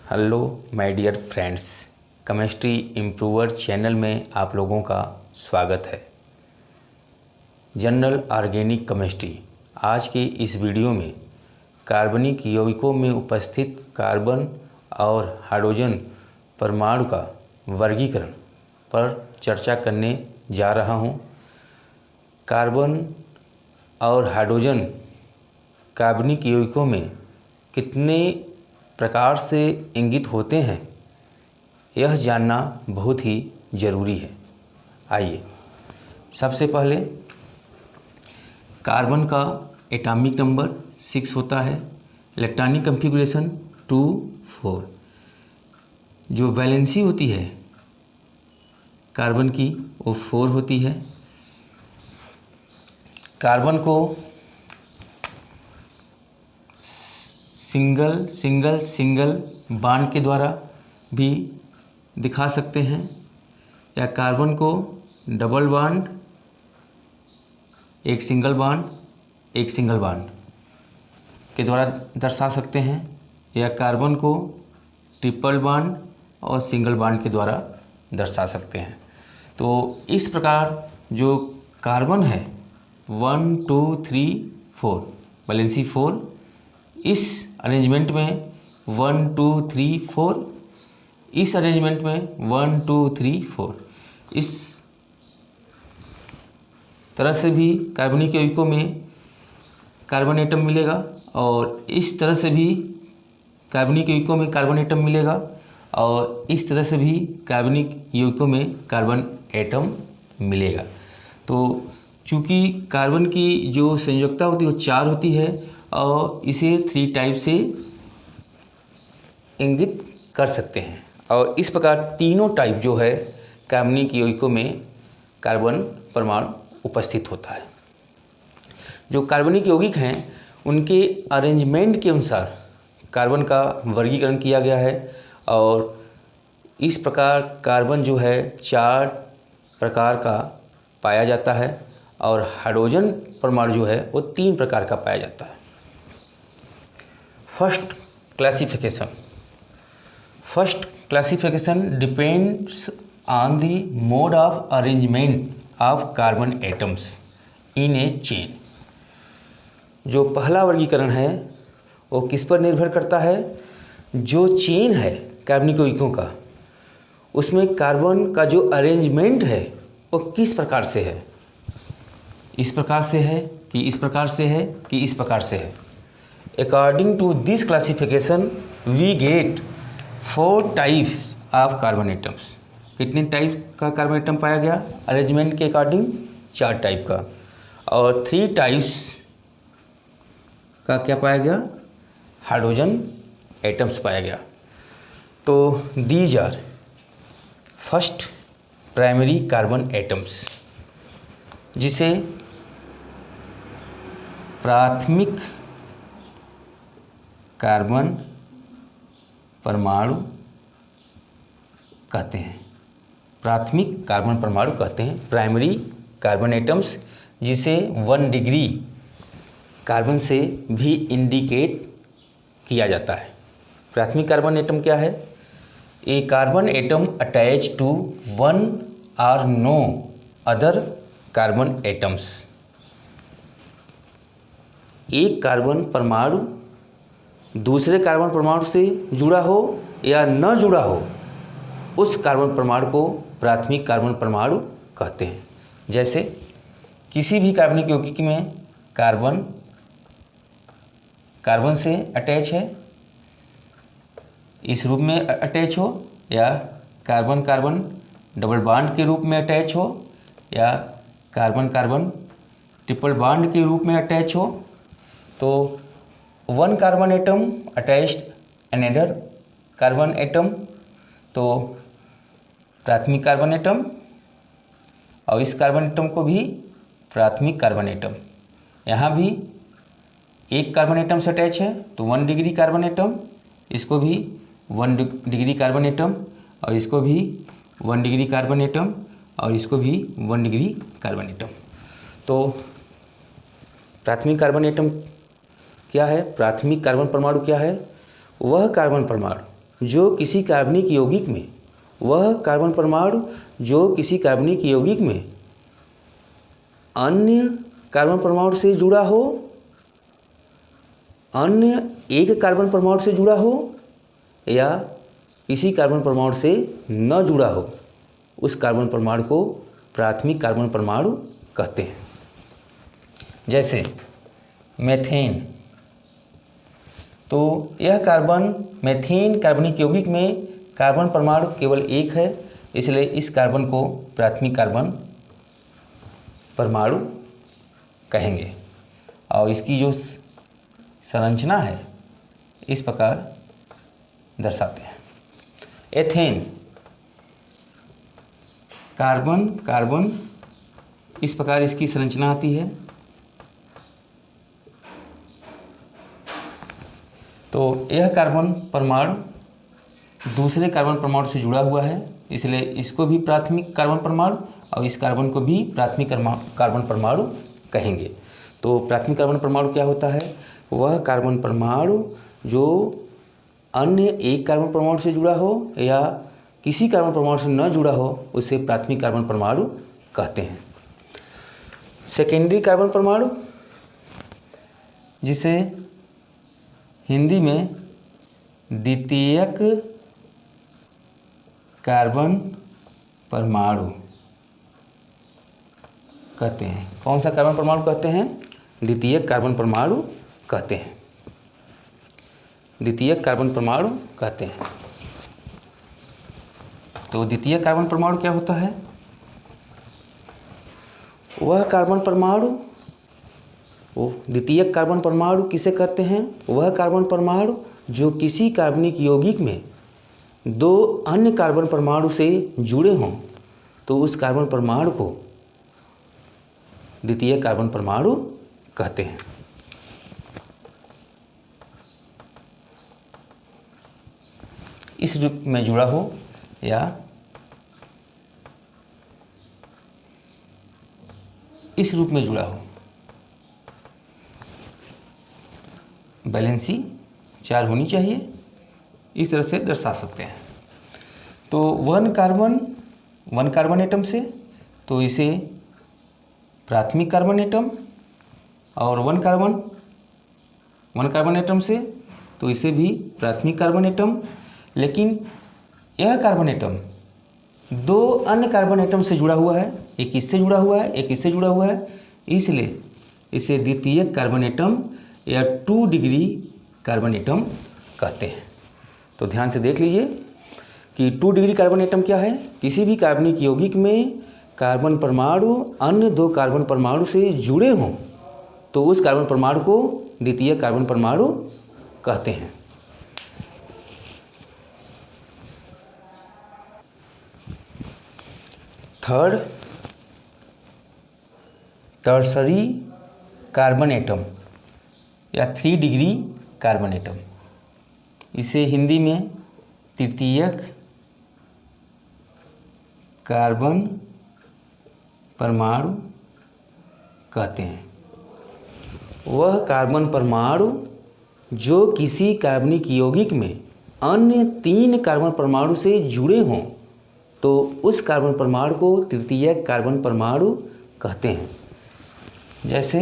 Hello my dear friends, chemistry improver channel में आप लोगों का स्वागत है। जनरल ऑर्गेनिक केमिस्ट्री आज के इस वीडियो में कार्बनिक यौगिकों में उपस्थित कार्बन और हाइड्रोजन परमाणु का वर्गीकरण पर चर्चा करने जा रहा हूं। कार्बन और हाइड्रोजन कार्बनिक यौगिकों में कितने प्रकार से इंगित होते हैं, यह जानना बहुत ही ज़रूरी है। आइए, सबसे पहले कार्बन का एटॉमिक नंबर 6 होता है, इलेक्ट्रॉनिक कॉन्फ़िगरेशन 2 4। जो वैलेंसी होती है कार्बन की वो 4 होती है। कार्बन को सिंगल बॉन्ड के द्वारा भी दिखा सकते हैं, या कार्बन को डबल बॉन्ड, एक सिंगल बॉन्ड के द्वारा दर्शा सकते हैं, या कार्बन को ट्रिपल बॉन्ड और सिंगल बॉन्ड के द्वारा दर्शा सकते हैं। तो इस प्रकार जो कार्बन है 1 2 3 4 वैलेंसी 4, इस अरेंजमेंट में 1 2 3 4, इस अरेंजमेंट में 1 2 3 4, इस तरह से भी कार्बनिक यौगिकों में कार्बन एटम मिलेगा, और इस तरह से भी कार्बनिक यौगिकों में कार्बन एटम मिलेगा, और इस तरह से भी कार्बनिक यौगिकों में कार्बन एटम मिलेगा। तो चूँकि कार्बन की जो संयोजकता होती है वो 4 होती है, और इसे 3 टाइप से इंगित कर सकते हैं, और इस प्रकार तीनों टाइप जो है कार्बनिक यौगिकों में कार्बन परमाणु उपस्थित होता है। जो कार्बनिक यौगिक हैं उनके अरेंजमेंट के अनुसार कार्बन का वर्गीकरण किया गया है, और इस प्रकार कार्बन जो है 4 प्रकार का पाया जाता है, और हाइड्रोजन परमाणु जो है वो 3 प्रकार का पाया जाता है। First classification depends on the mode of arrangement of carbon atoms in A chain. जो पहला वर्गीकरण है वो किस पर निर्भर करता है? जो चेन है कार्बनिक यौगिकों का, उसमें कार्बन का जो अरेंजमेंट है वो किस प्रकार से है, इस प्रकार से है कि इस प्रकार से है कि इस प्रकार से है। According to this classification we get 4 types of carbon atoms. कितने टाइप का कार्बन एटम पाया गया? अरेंजमेंट के अकॉर्डिंग 4 टाइप का, और 3 टाइप्स का क्या पाया गया? हाइड्रोजन एटम्स पाया गया। तो these are first primary carbon atoms, जिसे प्राथमिक कार्बन परमाणु कहते हैं। प्राथमिक कार्बन परमाणु कहते हैं, प्राइमरी कार्बन एटम्स, जिसे 1 डिग्री कार्बन से भी इंडिकेट किया जाता है। प्राथमिक कार्बन एटम क्या है? ए कार्बन एटम अटैच टू 1 और नो अदर कार्बन एटम्स। एक कार्बन परमाणु दूसरे कार्बन परमाणु से जुड़ा हो या न जुड़ा हो, उस कार्बन परमाणु को प्राथमिक कार्बन परमाणु कहते हैं। जैसे किसी भी कार्बनिक यौगिक में कार्बन से अटैच है, इस रूप में अटैच हो, या कार्बन डबल बॉन्ड के रूप में अटैच हो, या कार्बन ट्रिपल बॉन्ड के रूप में अटैच हो, तो 1 carbon atom attached another carbon atom, तो प्राथमिक कार्बन एटम, और इस कार्बन एटम को भी प्राथमिक कार्बन एटम। यहाँ भी एक कार्बन एटम से अटैच है तो 1 डिग्री कार्बन एटम, इसको भी 1 डिग्री कार्बन एटम, और इसको भी 1 डिग्री कार्बन एटम, और इसको भी 1 डिग्री कार्बन एटम। तो प्राथमिक कार्बन एटम क्या है? प्राथमिक कार्बन परमाणु क्या है? वह कार्बन परमाणु जो किसी कार्बनिक यौगिक में, वह कार्बन परमाणु जो किसी कार्बनिक यौगिक में अन्य कार्बन परमाणु से जुड़ा हो, अन्य एक कार्बन परमाणु से जुड़ा हो या किसी कार्बन परमाणु से न जुड़ा हो, उस कार्बन परमाणु को प्राथमिक कार्बन परमाणु कहते हैं। जैसे मेथेन, तो यह मेथेन कार्बनिक यौगिक में कार्बन परमाणु केवल एक है, इसलिए इस कार्बन को प्राथमिक कार्बन परमाणु कहेंगे। और इसकी जो संरचना है इस प्रकार दर्शाते हैं। एथेन, कार्बन कार्बन, इस प्रकार इसकी संरचना आती है। तो यह कार्बन परमाणु दूसरे कार्बन परमाणु से जुड़ा हुआ है, इसलिए इसको भी प्राथमिक कार्बन परमाणु और इस कार्बन को भी प्राथमिक कार्बन परमाणु कहेंगे। तो प्राथमिक कार्बन परमाणु क्या होता है? वह कार्बन परमाणु जो अन्य एक कार्बन परमाणु से जुड़ा हो या किसी कार्बन परमाणु से न जुड़ा हो, उसे प्राथमिक कार्बन परमाणु कहते हैं। सेकेंडरी कार्बन परमाणु, जिसे हिंदी में द्वितीयक कार्बन परमाणु कहते हैं। कौन सा कार्बन परमाणु कहते हैं? द्वितीयक कार्बन परमाणु कहते हैं। द्वितीयक कार्बन परमाणु कहते हैं। तो द्वितीयक कार्बन परमाणु क्या होता है? वह कार्बन परमाणु, वो द्वितीयक कार्बन परमाणु किसे कहते हैं? वह कार्बन परमाणु जो किसी कार्बनिक यौगिक में दो अन्य कार्बन परमाणु से जुड़े हों, तो उस कार्बन परमाणु को द्वितीयक कार्बन परमाणु कहते हैं। इस रूप में जुड़ा हो या इस रूप में जुड़ा हो, वैलेंसी 4 होनी चाहिए, इस तरह से दर्शा सकते हैं। तो वन कार्बन एटम से, तो इसे प्राथमिक कार्बन एटम, और वन कार्बन एटम से, तो इसे भी प्राथमिक कार्बन एटम। लेकिन यह कार्बन एटम दो अन्य कार्बन एटम से जुड़ा हुआ है, एक इससे जुड़ा हुआ है, एक इससे जुड़ा हुआ है, इसलिए इसे द्वितीयक कार्बन एटम या 2 डिग्री कार्बन एटम कहते हैं। तो ध्यान से देख लीजिए कि 2 डिग्री कार्बन एटम क्या है? किसी भी कार्बनिक यौगिक में कार्बन परमाणु अन्य 2 कार्बन परमाणु से जुड़े हों, तो उस कार्बन परमाणु को द्वितीयक कार्बन परमाणु कहते हैं। थर्ड, टर्सरी कार्बन एटम या 3 डिग्री कार्बन एटम, इसे हिंदी में तृतीयक कार्बन परमाणु कहते हैं। वह कार्बन परमाणु जो किसी कार्बनिक यौगिक में अन्य 3 कार्बन परमाणु से जुड़े हों, तो उस कार्बन परमाणु को तृतीयक कार्बन परमाणु कहते हैं। जैसे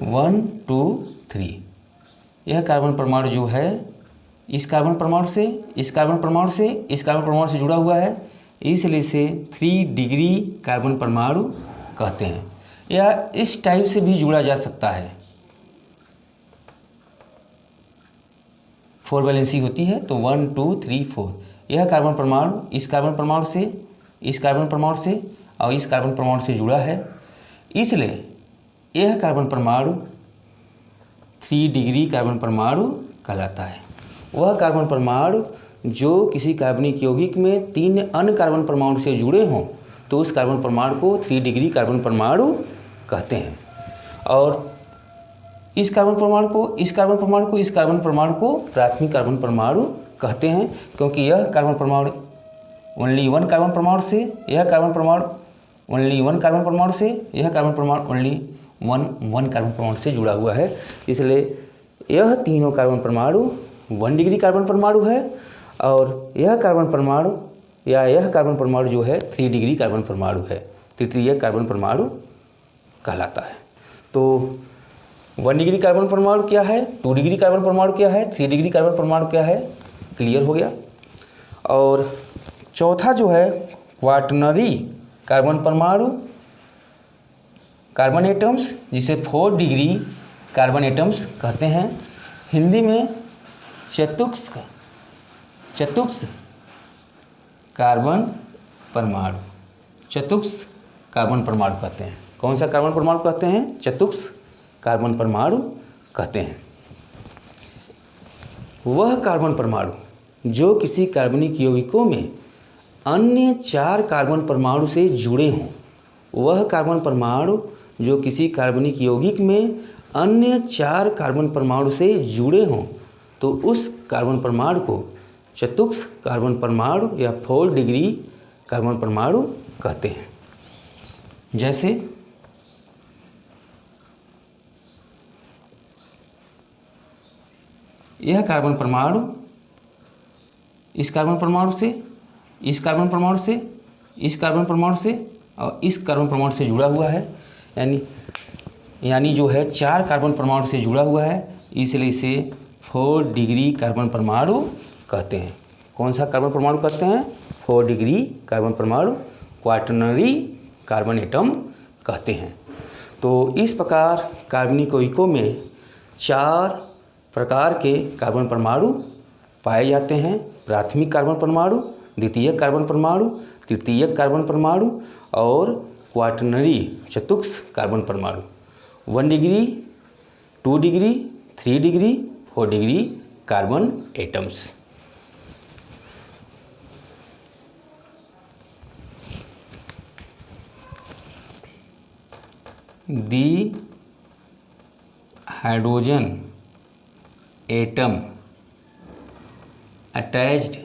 1 2 3, यह कार्बन परमाणु जो है इस कार्बन परमाणु से, इस कार्बन परमाणु से, इस कार्बन परमाणु से जुड़ा हुआ है, इसलिए इसे 3 डिग्री कार्बन परमाणु कहते हैं। या इस टाइप से भी जुड़ा जा सकता है, 4 वैलेंसी होती है, तो 1 2 3 4, यह कार्बन परमाणु इस कार्बन परमाणु से, इस कार्बन परमाणु से और इस कार्बन परमाणु से जुड़ा है, इसलिए यह कार्बन परमाणु 3 डिग्री कार्बन परमाणु कहलाता है। वह कार्बन परमाणु जो किसी कार्बनिक यौगिक में 3 अन्य कार्बन परमाणु से जुड़े हों, तो उस कार्बन परमाणु को 3 डिग्री कार्बन परमाणु कहते हैं। और इस कार्बन परमाणु को, इस कार्बन परमाणु को, इस कार्बन परमाणु को प्राथमिक कार्बन परमाणु कहते हैं, क्योंकि यह कार्बन परमाणु ओनली 1 कार्बन परमाणु से, यह कार्बन परमाणु ओनली वन कार्बन परमाणु से, यह कार्बन परमाणु ओनली वन कार्बन परमाणु से जुड़ा हुआ है, इसलिए यह तीनों कार्बन परमाणु 1 डिग्री कार्बन परमाणु है और यह कार्बन परमाणु या यह कार्बन परमाणु जो है 3 डिग्री कार्बन परमाणु है, तृतीयक कार्बन परमाणु कहलाता है। तो 1 डिग्री कार्बन परमाणु क्या है, 2 डिग्री कार्बन परमाणु क्या है, 3 डिग्री कार्बन परमाणु क्या है, क्लियर हो गया। और चौथा जो है क्वाटरनरी कार्बन परमाणु, कार्बन एटम्स, जिसे 4 डिग्री कार्बन एटम्स कहते हैं, हिंदी में चतुस्क कार्बन परमाणु, चतुस्क कार्बन परमाणु कहते हैं। कौन सा कार्बन परमाणु कहते हैं, चतुस्क कार्बन परमाणु कहते हैं। वह कार्बन परमाणु जो किसी कार्बनिक यौगिकों में अन्य 4 कार्बन परमाणु से जुड़े हों, वह कार्बन परमाणु जो किसी कार्बनिक यौगिक में अन्य 4 कार्बन परमाणु से जुड़े हों, तो उस कार्बन परमाणु को चतुस्क कार्बन परमाणु या 4 डिग्री कार्बन परमाणु कहते हैं। जैसे यह कार्बन परमाणु इस कार्बन परमाणु से, इस कार्बन परमाणु से, इस कार्बन परमाणु से और इस कार्बन परमाणु से जुड़ा हुआ है, यानी जो है 4 कार्बन परमाणु से जुड़ा हुआ है, इसलिए इसे 4 डिग्री कार्बन परमाणु कहते हैं। कौन सा कार्बन परमाणु कहते हैं, 4 डिग्री कार्बन परमाणु, क्वाटरनरी कार्बन एटम कहते हैं। तो इस प्रकार कार्बनिक यौगिकों में 4 प्रकार के कार्बन परमाणु पाए जाते हैं। प्राथमिक कार्बन परमाणु, द्वितीयक कार्बन परमाणु, तृतीयक कार्बन परमाणु और क्वाटरनरी चतुस्क कार्बन परमाणु। 1 degree, 2 degree, 3 degree, 4 degree carbon atoms. The hydrogen atom attached,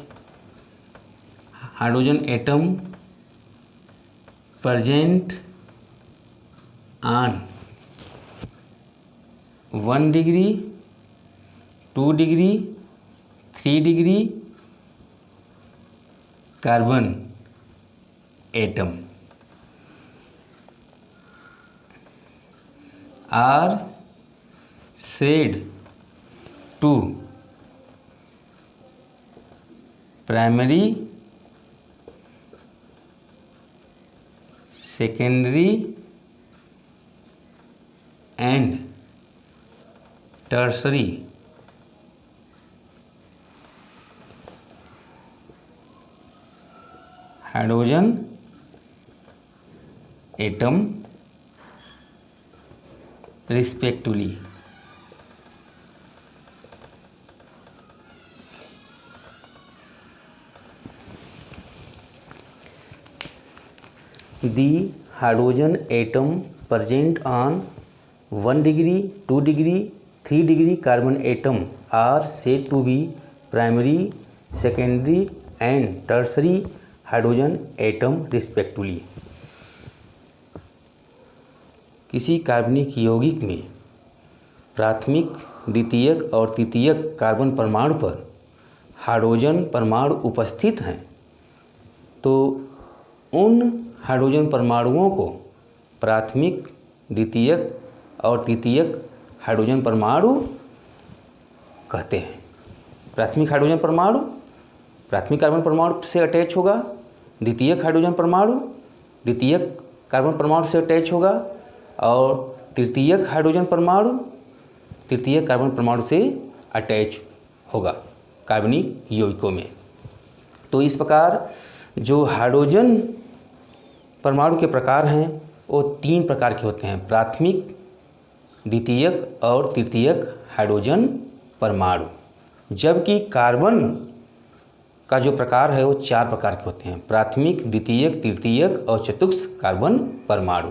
hydrogen atom present on 1 degree, 2 degree, 3 degree carbon atom are said to primary, secondary and tertiary hydrogen atom respectively. The hydrogen atom present on 1 degree, 2 degree, 3 degree carbon atom are said to be primary, secondary and tertiary hydrogen atom respectively. किसी कार्बनिक यौगिक में प्राथमिक, द्वितीयक और तृतीयक carbon परमाणु पर हाइड्रोजन परमाणु उपस्थित हैं, तो उन हाइड्रोजन परमाणुओं को प्राथमिक, द्वितीयक और तृतीयक हाइड्रोजन परमाणु कहते हैं। प्राथमिक हाइड्रोजन परमाणु प्राथमिक कार्बन परमाणु से अटैच होगा, द्वितीयक हाइड्रोजन परमाणु द्वितीयक कार्बन परमाणु से अटैच होगा और तृतीयक हाइड्रोजन परमाणु तृतीयक कार्बन परमाणु से अटैच होगा कार्बनिक यौगिकों में। तो इस प्रकार जो हाइड्रोजन परमाणु के प्रकार हैं वो 3 प्रकार के होते हैं, प्राथमिक, द्वितीयक और तृतीयक हाइड्रोजन परमाणु। जबकि कार्बन का जो प्रकार है वो 4 प्रकार के होते हैं, प्राथमिक, द्वितीयक, तृतीयक और चतुस्क कार्बन परमाणु।